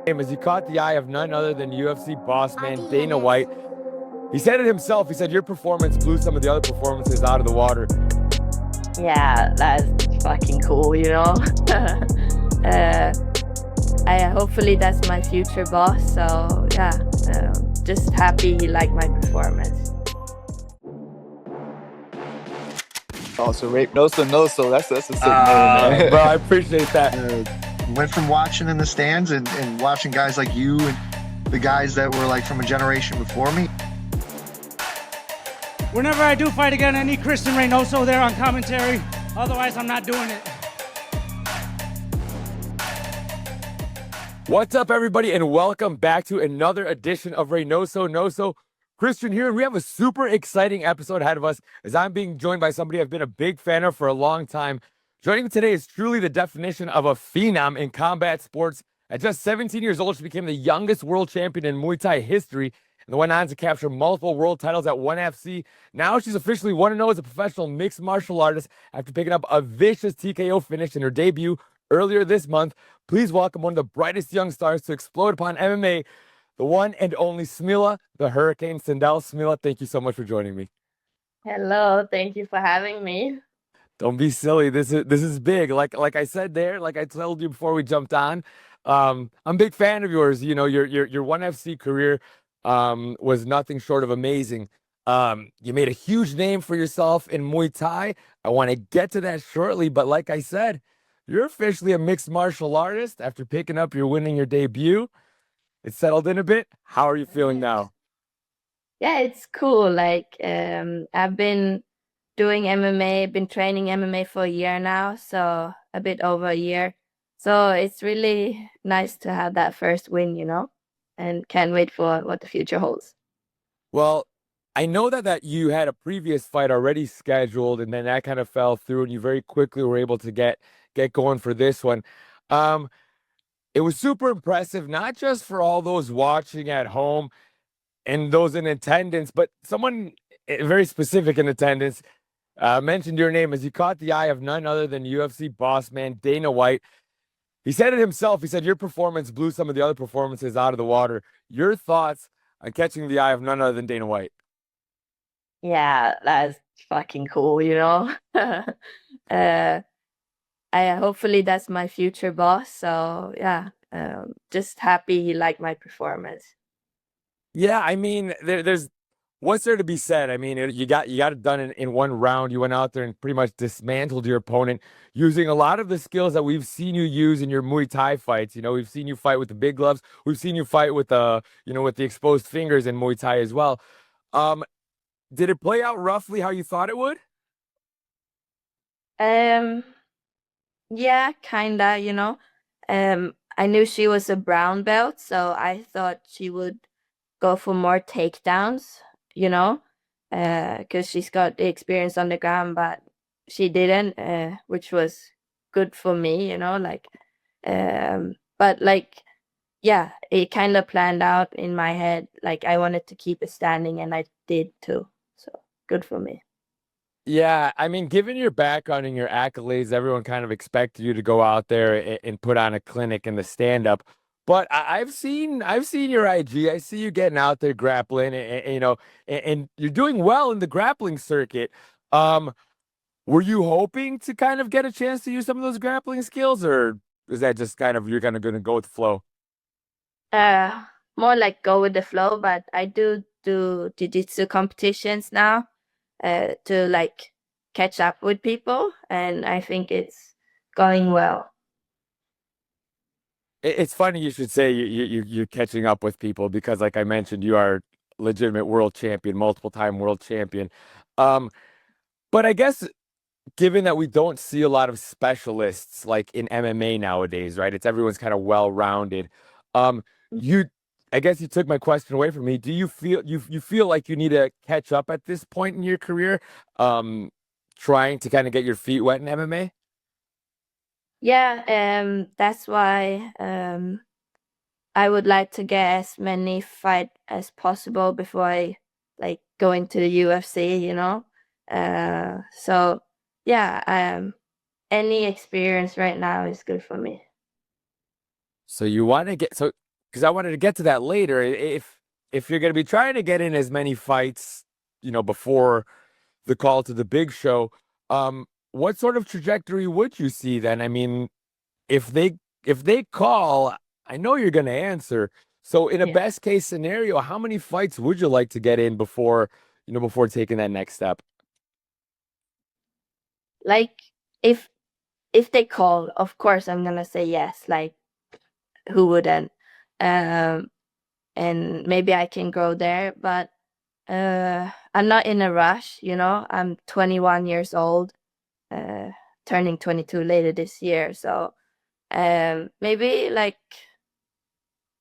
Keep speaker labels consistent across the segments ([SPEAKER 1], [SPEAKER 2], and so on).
[SPEAKER 1] As he caught the eye of none other than UFC boss man Dana White. He said it himself. He said, your performance blew some of the other performances out of the water.
[SPEAKER 2] Yeah, that's fucking cool, you know? uh, hopefully that's my future boss. So yeah, just happy he liked my performance.
[SPEAKER 3] Oh, so Reynoso, no, so that's a sick name, man.
[SPEAKER 1] Bro, I appreciate that.
[SPEAKER 4] Went from watching in the stands and watching guys like you and the guys that were like from a generation before me.
[SPEAKER 5] Whenever I do fight again, I need Christian Reynoso there on commentary. Otherwise, I'm not doing it.
[SPEAKER 1] What's up, everybody, and welcome back to another edition of Reynoso Noso. Christian here, and we have a super exciting episode ahead of us as I'm being joined by somebody I've been a big fan of for a long time. Joining me today is truly the definition of a phenom in combat sports. At just 17 years old, she became the youngest world champion in Muay Thai history and went on to capture multiple world titles at ONE FC. Now she's officially 1-0 as a professional mixed martial artist after picking up a vicious TKO finish in her debut earlier this month. Please welcome one of the brightest young stars to explode upon MMA, the one and only Smilla, the Hurricane Sundell. Smilla, thank you so much for joining me.
[SPEAKER 2] Hello, thank you for having me.
[SPEAKER 1] Don't be silly. This is big. Like I said there, like I told you before we jumped on, I'm a big fan of yours. You know, your ONE FC career was nothing short of amazing. You made a huge name for yourself in Muay Thai. I want to get to that shortly, but like I said, you're officially a mixed martial artist after picking up your winning your debut. It's settled in a bit. How are you feeling now?
[SPEAKER 2] Yeah, it's cool. I've been doing MMA, been training MMA for a year now, so a bit over a year. So it's really nice to have that first win, you know, and can't wait for what the future holds.
[SPEAKER 1] Well, I know that you had a previous fight already scheduled, and then that kind of fell through, and you very quickly were able to get going for this one. Um, it was super impressive, not just for all those watching at home and those in attendance, but someone very specific in attendance mentioned your name as you caught the eye of none other than UFC boss man Dana White. He said it himself. He said your performance blew some of the other performances out of the water. Your thoughts on catching the eye of none other than Dana White?
[SPEAKER 2] Yeah, that's fucking cool, you know? uh, hopefully that's my future boss. So yeah, just happy he liked my performance.
[SPEAKER 1] Yeah, I mean, there's what's there to be said? I mean, you got it done in one round. You went out there and pretty much dismantled your opponent using a lot of the skills that we've seen you use in your Muay Thai fights. You know, we've seen you fight with the big gloves. We've seen you fight with with the exposed fingers in Muay Thai as well. Um, did it play out roughly how you thought it would?
[SPEAKER 2] Um, yeah, kinda, you know. I knew she was a brown belt, so I thought she would go for more takedowns, you know, because she's got the experience on the ground, but she didn't, which was good for me, you know, but like, yeah, it kind of planned out in my head. Like I wanted to keep it standing, and I did too. So good for me.
[SPEAKER 1] Yeah, I mean, given your background and your accolades, everyone kind of expected you to go out there and put on a clinic in the stand-up. But I've seen your IG. I see you getting out there grappling, and you're doing well in the grappling circuit. Um, were you hoping to kind of get a chance to use some of those grappling skills, or is that just kind of you're kind of going to go with the flow?
[SPEAKER 2] Uh, More like go with the flow, but I do jiu-jitsu competitions now, to like catch up with people, and I think it's going well.
[SPEAKER 1] It's funny you should say you're catching up with people because, like I mentioned, you are legitimate world champion, multiple time world champion. Um, but I guess given that we don't see a lot of specialists like in MMA nowadays, right? It's everyone's kind of well-rounded. Um, you, I guess you took my question away from me. Do you feel you feel like you need to catch up at this point in your career, um, trying to kind of get your feet wet in MMA?
[SPEAKER 2] Yeah, that's why I would like to get as many fight as possible before I like go into the UFC, you know. So yeah, any experience right now is good for me.
[SPEAKER 1] So you want to get so because I wanted to get to that later. If you're going to be trying to get in as many fights, before the call to the big show, what sort of trajectory would you see then? I mean, if they call, I know you're going to answer. So in a
[SPEAKER 2] Yeah.
[SPEAKER 1] best case scenario, how many fights would you like to get in before taking that next step?
[SPEAKER 2] Like if they call, of course I'm gonna say yes. Like who wouldn't? Um, and maybe I can go there, but I'm not in a rush. I'm 21 years old, turning 22 later this year. So maybe like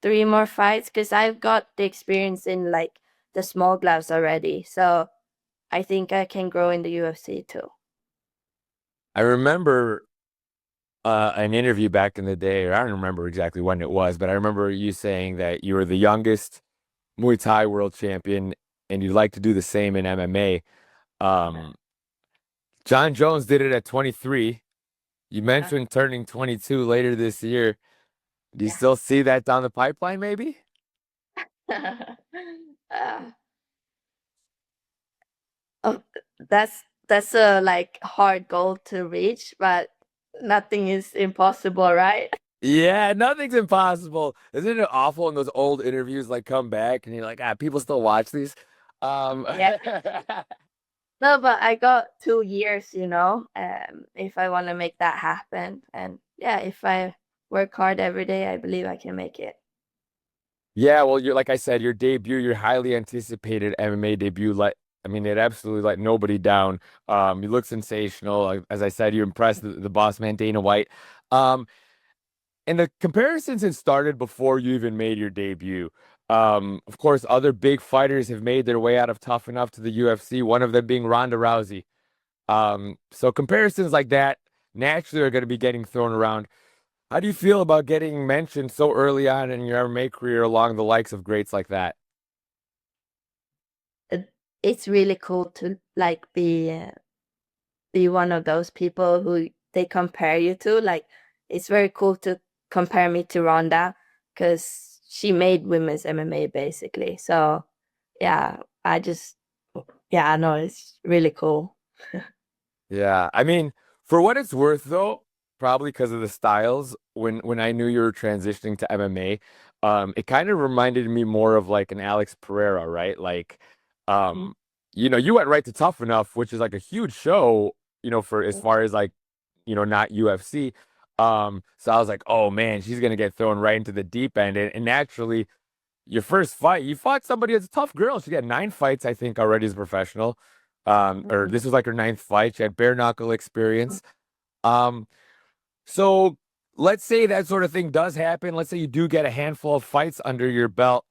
[SPEAKER 2] 3 more fights, because I've got the experience in like the small gloves already. So I think I can grow in the UFC too.
[SPEAKER 1] I remember an interview back in the day, or I don't remember exactly when it was, but I remember you saying that you were the youngest Muay Thai world champion and you'd like to do the same in MMA. Um, John Jones did it at 23. You mentioned turning 22 later this year. Do you
[SPEAKER 2] Yeah.
[SPEAKER 1] still see that down the pipeline, maybe?
[SPEAKER 2] uh, oh, that's a like hard goal to reach, but nothing is impossible, right?
[SPEAKER 1] Yeah, nothing's impossible. Isn't it awful when those old interviews like come back and you're like, people still watch these?
[SPEAKER 2] Yeah. No, but I got 2 years, if I want to make that happen. And yeah, if I work hard every day, I believe I can make it.
[SPEAKER 1] Yeah, well, you're like I said, your debut, your highly anticipated MMA debut, it absolutely let nobody down. You look sensational. As I said, you impressed the boss man, Dana White. Um, and the comparisons had started before you even made your debut. Of course, other big fighters have made their way out of Tough Enough to the UFC, one of them being Ronda Rousey. So comparisons like that naturally are going to be getting thrown around. How do you feel about getting mentioned so early on in your MMA career along the likes of greats like that?
[SPEAKER 2] It's really cool to like be one of those people who they compare you to. Like it's very cool to compare me to Ronda, because she made women's MMA basically. So yeah, I know it's really cool.
[SPEAKER 1] Yeah, I mean, for what it's worth, though, probably because of the styles, when I knew you were transitioning to MMA, it kind of reminded me more of like an Alex Pereira, right? Like, um, you went right to Tough Enough, which is like a huge show, for as far as like, not UFC. So I was like, oh man, she's gonna get thrown right into the deep end, and naturally, your first fight, you fought somebody that's a tough girl. She got 9 fights, I think, already as a professional. Or this was like her 9th fight. She had bare knuckle experience. Um, so let's say that sort of thing does happen. Let's say you do get a handful of fights under your belt.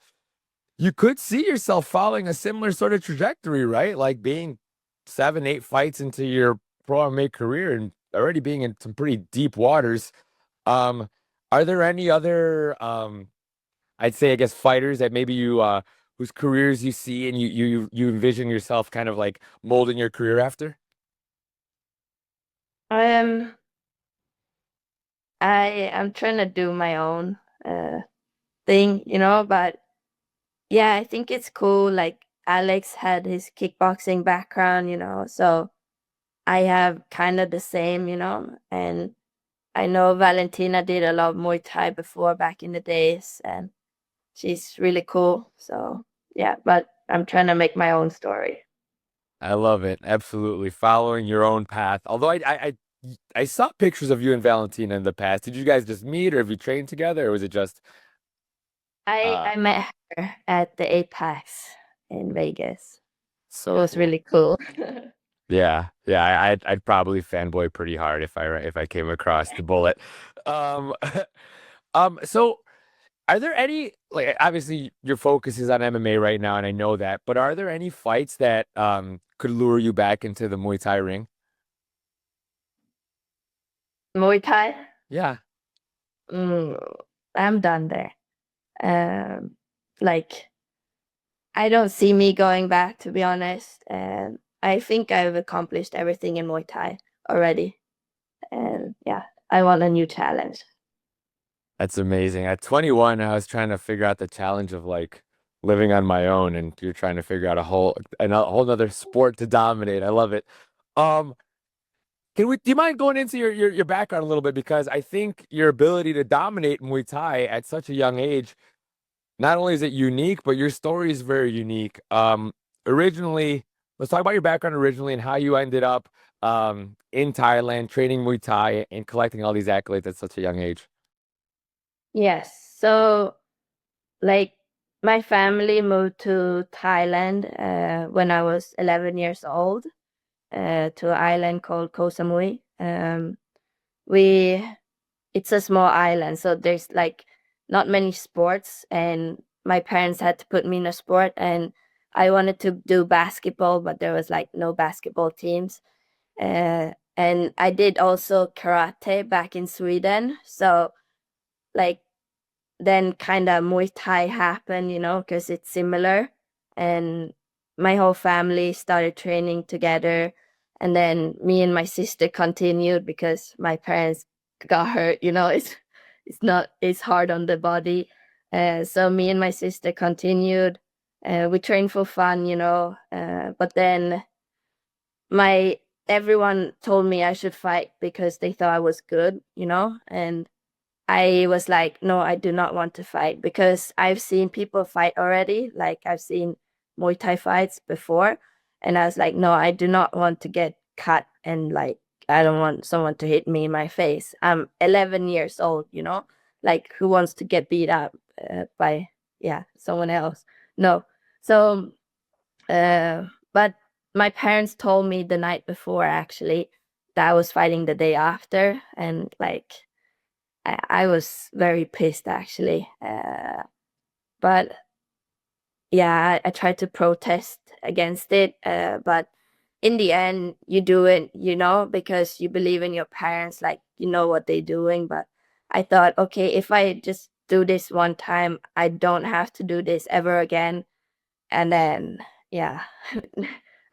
[SPEAKER 1] You could see yourself following a similar sort of trajectory, right? Like being 7, 8 fights into your pro MMA career and already being in some pretty deep waters. Um, are there any other I'd say, I guess, fighters that maybe you whose careers you see and you envision yourself kind of like molding your career after?
[SPEAKER 2] Um, I'm trying to do my own thing, but yeah, I think it's cool. Like Alex had his kickboxing background, so I have kind of the same, and I know Valentina did a lot of Muay Thai before back in the days, and she's really cool. So yeah, but I'm trying to make my own story.
[SPEAKER 1] I love it. Absolutely. Following your own path. Although I saw pictures of you and Valentina in the past. Did you guys just meet or have you trained together or was it just
[SPEAKER 2] I
[SPEAKER 1] uh
[SPEAKER 2] I met her at the Apex in Vegas. It
[SPEAKER 1] so
[SPEAKER 2] was
[SPEAKER 1] cool?
[SPEAKER 2] really cool.
[SPEAKER 1] Yeah. Yeah, I'd probably fanboy pretty hard if I came across the bullet. Um so are there any, like, obviously your focus is on MMA right now and I know that, but are there any fights that could lure you back into the Muay Thai ring?
[SPEAKER 2] Muay Thai?
[SPEAKER 1] Yeah.
[SPEAKER 2] Mm, I'm done there. Um, like I don't see me going back, to be honest. And I think I've accomplished everything in Muay Thai already. And yeah, I want a new challenge.
[SPEAKER 1] That's amazing. At 21, I was trying to figure out the challenge of like living on my own, and you're trying to figure out a whole nother sport to dominate. I love it. Um, do you mind going into your background a little bit? Because I think your ability to dominate Muay Thai at such a young age, not only is it unique, but your story is very unique. Originally, let's talk about your background originally and how you ended up in Thailand training Muay Thai and collecting all these accolades at such a young age.
[SPEAKER 2] Yes. So, like, my family moved to Thailand when I was 11 years old to an island called Koh Samui. We it's a small island, so there's like not many sports, and my parents had to put me in a sport, and I wanted to do basketball, but there was like no basketball teams. And I did also karate back in Sweden. So like then kind of Muay Thai happened, because it's similar. And my whole family started training together. And then me and my sister continued because my parents got hurt, it's hard on the body. So me and my sister continued. We trained for fun, but then my everyone told me I should fight because they thought I was good, and I was like, no, I do not want to fight because I've seen people fight already. Like I've seen Muay Thai fights before. And I was like, no, I do not want to get cut and like, I don't want someone to hit me in my face. I'm 11 years old, like who wants to get beat up by, yeah, someone else? No. So, but my parents told me the night before actually that I was fighting the day after. And like, I was very pissed actually. But yeah, I tried to protest against it. But in the end, you do it, because you believe in your parents, like you know what they're doing. But I thought, okay, if I just do this one time, I don't have to do this ever again. And then, yeah,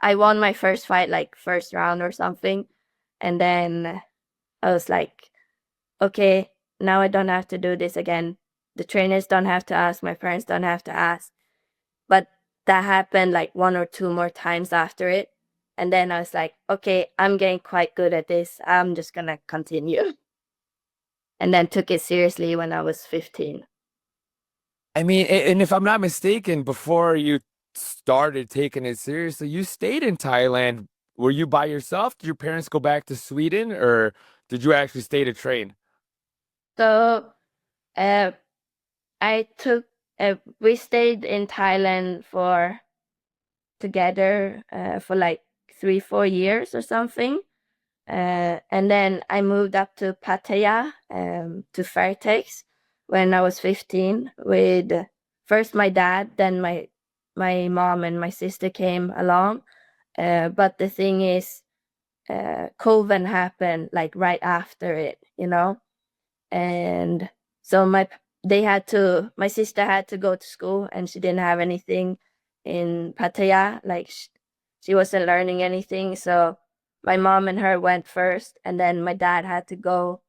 [SPEAKER 2] I won my first fight, like first round or something. And then I was like, okay, now I don't have to do this again. The trainers don't have to ask, my parents don't have to ask. But that happened like one or two more times after it. And then I was like, okay, I'm getting quite good at this. I'm just gonna continue. And then took it seriously when I was 15.
[SPEAKER 1] I mean, and if I'm not mistaken, before you started taking it seriously, you stayed in Thailand. Were you by yourself? Did your parents go back to Sweden, or did you actually stay to train?
[SPEAKER 2] So uh, I took, we stayed in Thailand for together for like 3-4 years or something. And then I moved up to Pattaya, to Fairtex when I was 15 with first my dad, then my mom and my sister came along. But the thing is, COVID happened like right after it, and so my sister had to go to school and she didn't have anything in Pattaya, like she wasn't learning anything. So my mom and her went first, and then my dad had to go,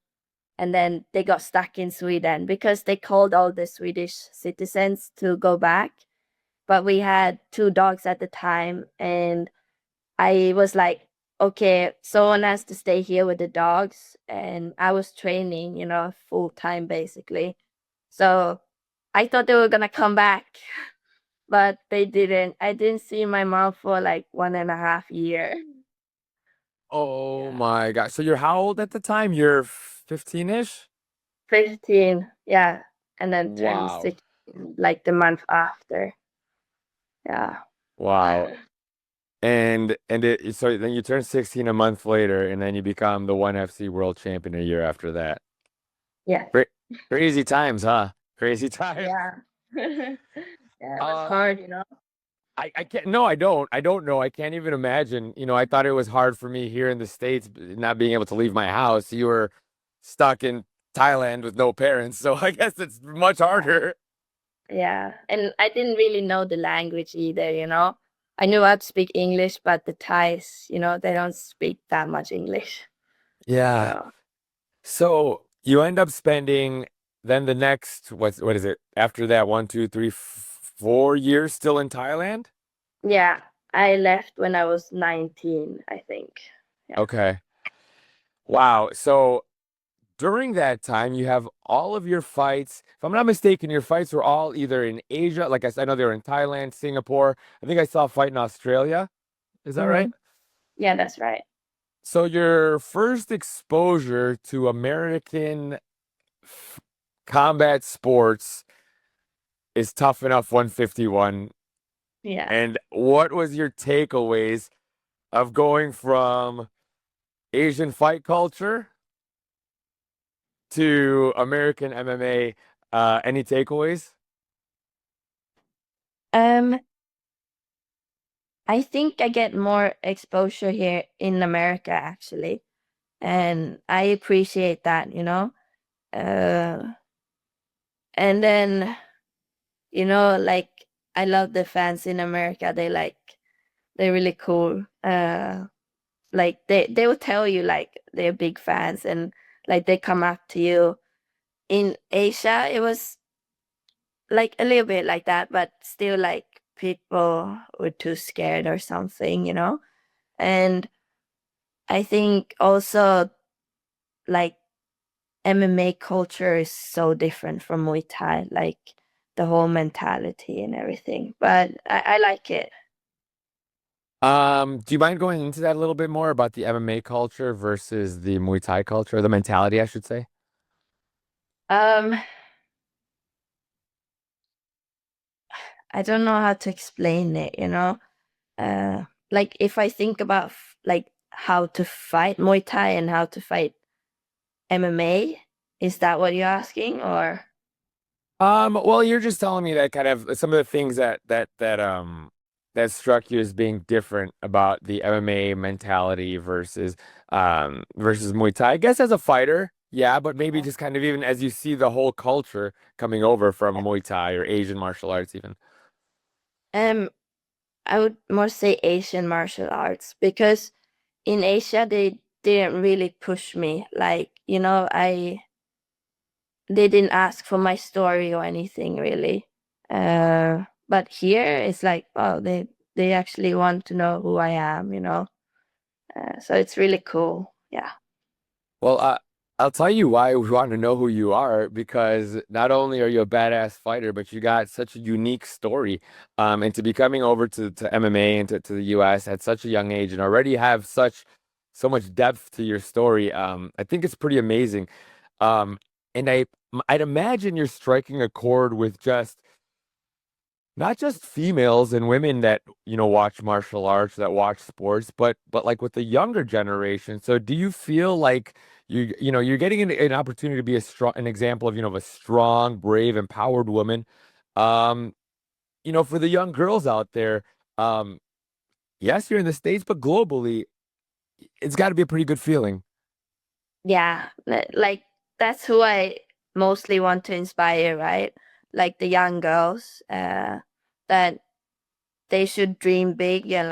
[SPEAKER 2] and then they got stuck in Sweden because they called all the Swedish citizens to go back. But we had two dogs at the time, and I was like, okay, someone has to stay here with the dogs. And I was training, full time basically. So I thought they were gonna come back, but they didn't. I didn't see my mom for like 1.5 years.
[SPEAKER 1] Oh
[SPEAKER 2] Yeah.
[SPEAKER 1] my God. So you're how old at the time? You're 15-ish?
[SPEAKER 2] 15, yeah. And then turned
[SPEAKER 1] Wow.
[SPEAKER 2] 16 like the month after. Yeah.
[SPEAKER 1] Wow. So then you turn 16 a month later, and then you become the ONE FC world champion a year after that.
[SPEAKER 2] Yes.
[SPEAKER 1] Crazy times, huh? Crazy times.
[SPEAKER 2] Yeah. Yeah, it was
[SPEAKER 1] Uh,
[SPEAKER 2] hard,
[SPEAKER 1] I can't. No, I don't. I don't know. I can't even imagine. I thought it was hard for me here in the States, not being able to leave my house. You were stuck in Thailand with no parents, so I guess it's much harder.
[SPEAKER 2] Yeah, and I didn't really know the language either, I knew how to speak English, but the Thais, they don't speak that much English.
[SPEAKER 1] Yeah.
[SPEAKER 2] So,
[SPEAKER 1] So you end up spending then the next, what is it? After that, 1, 2, 3, 4 years still in Thailand?
[SPEAKER 2] Yeah, I left when I was 19, I think. Yeah.
[SPEAKER 1] Okay. Wow. So during that time, you have all of your fights. If I'm not mistaken, your fights were all either in Asia, like I said, I know they were in Thailand, Singapore. I think I saw a fight in Australia. Is that right?
[SPEAKER 2] Yeah, that's right.
[SPEAKER 1] So your first exposure to American f- combat sports is Tough Enough 151.
[SPEAKER 2] Yeah.
[SPEAKER 1] And what was your takeaways of going from Asian fight culture to American MMA? Any takeaways?
[SPEAKER 2] Um, I think I get more exposure here in America actually, and I appreciate that, you know. Uh, and then, like I love the fans in America. They're really cool. Like they will tell you like they're big fans and like they come up to you. In Asia, it was like a little bit like that, but still like people were too scared or something, you know? And I think also like MMA culture is so different from Muay Thai, like the whole mentality and everything. But I like it.
[SPEAKER 1] Do you mind going into that a little bit more about the MMA culture versus the Muay Thai culture, or the mentality, I should say?
[SPEAKER 2] Um, I don't know how to explain it, you know? Like if I think about like how to fight Muay Thai and how to fight MMA, is that what you're asking or?
[SPEAKER 1] Well, you're just telling me that kind of some of the things that struck you as being different about the MMA mentality versus Muay Thai. I guess as a fighter, yeah, but maybe just kind of even as you see the whole culture coming over from Muay Thai or Asian martial arts even.
[SPEAKER 2] Um, I would more say Asian martial arts because in Asia they didn't really push me. Like, they didn't ask for my story or anything really. But here it's like, oh, they actually want to know who I am, you know. So it's really cool. Yeah.
[SPEAKER 1] Well, I'll tell you why we want to know who you are, because not only are you a badass fighter, but you got such a unique story. And to be coming over to MMA and to the US at such a young age and already have so much depth to your story, I think it's pretty amazing. Um, and I'd imagine you're striking a chord with just not just females and women that watch martial arts, that watch sports, but like with the younger generation. So do you feel like you're getting an opportunity to be an example of of a strong, brave, empowered woman, um for the young girls out there? um yes, you're in the States, but globally it's got to be a pretty good feeling.
[SPEAKER 2] Yeah. Like that's who I mostly want to inspire, right? Like the young girls, that they should dream big and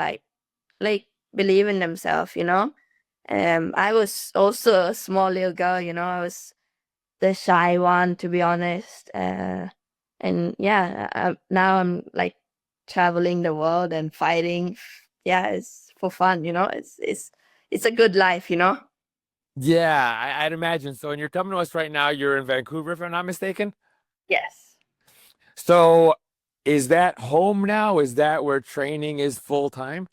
[SPEAKER 2] like believe in themselves, you know. I was also a small little girl, you know. I was the shy one, to be honest. And yeah, now I'm like traveling the world and fighting. Yeah, it's for fun, you know. It's a good life, you know.
[SPEAKER 1] Yeah, I'd imagine so. And you're coming to us right now. You're in Vancouver, if I'm not mistaken.
[SPEAKER 2] Yes.
[SPEAKER 1] So is that home now? Is that where training is full time?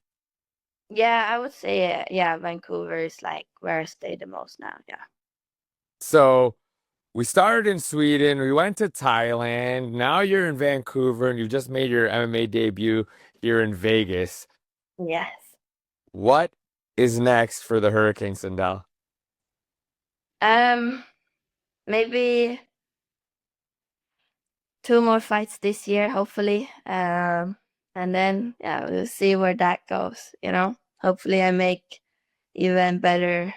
[SPEAKER 2] Yeah, I would say yeah, Vancouver is like where I stay the most now. Yeah.
[SPEAKER 1] So we started in Sweden, we went to Thailand, now you're in Vancouver, and you've just made your MMA debut here in Vegas.
[SPEAKER 2] Yes.
[SPEAKER 1] What is next for the Hurricane Sundell?
[SPEAKER 2] Um, maybe two more fights this year, hopefully. And then yeah, we'll see where that goes, you know. Hopefully I make even better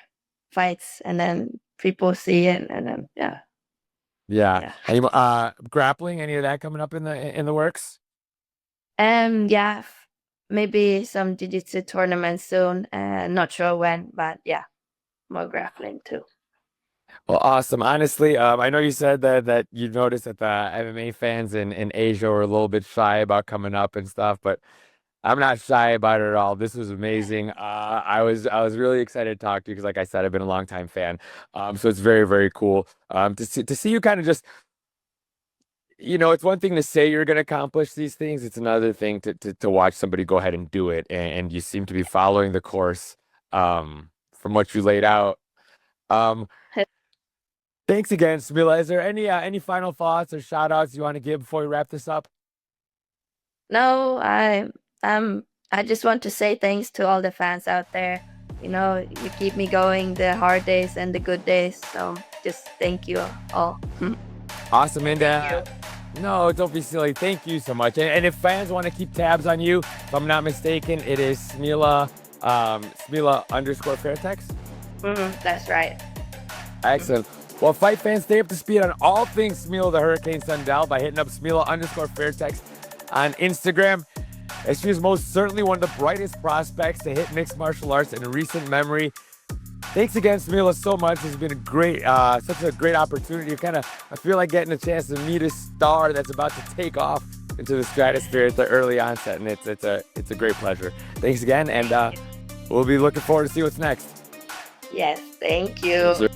[SPEAKER 2] fights and then people see it and then yeah.
[SPEAKER 1] Yeah.
[SPEAKER 2] Yeah.
[SPEAKER 1] Any grappling, any of that coming up in the works?
[SPEAKER 2] Yeah, maybe some jiu-jitsu tournament soon. Not sure when, but yeah, more grappling too.
[SPEAKER 1] Well, awesome. Honestly, I know you said that you noticed that the MMA fans in Asia were a little bit shy about coming up and stuff, but I'm not shy about it at all. This was amazing. I was really excited to talk to you because, like I said, I've been a long time fan. So it's very, very cool. To see you kind of just, it's one thing to say you're going to accomplish these things. It's another thing to watch somebody go ahead and do it. And you seem to be following the course, from what you laid out. Um, Thanks again, Smilla. Is there any final thoughts or shout outs you want to give before we wrap this up?
[SPEAKER 2] No, I just want to say thanks to all the fans out there. You know, you keep me going the hard days and the good days. So just thank you all.
[SPEAKER 1] Awesome. And no, don't be silly. Thank you so much. And if fans want to keep tabs on you, if I'm not mistaken, it is Smilla _Fairtex.
[SPEAKER 2] That's right.
[SPEAKER 1] Excellent. Well, fight fans, stay up to speed on all things Smilla the Hurricane Sundell by hitting up Smilla _Fairtex on Instagram. As she is most certainly one of the brightest prospects to hit mixed martial arts in recent memory. Thanks again, Smilla, so much. It's been such a great opportunity. I feel like getting a chance to meet a star that's about to take off into the stratosphere at the early onset, and it's a great pleasure. Thanks again, and we'll be looking forward to see what's next.
[SPEAKER 2] Yes, thank you.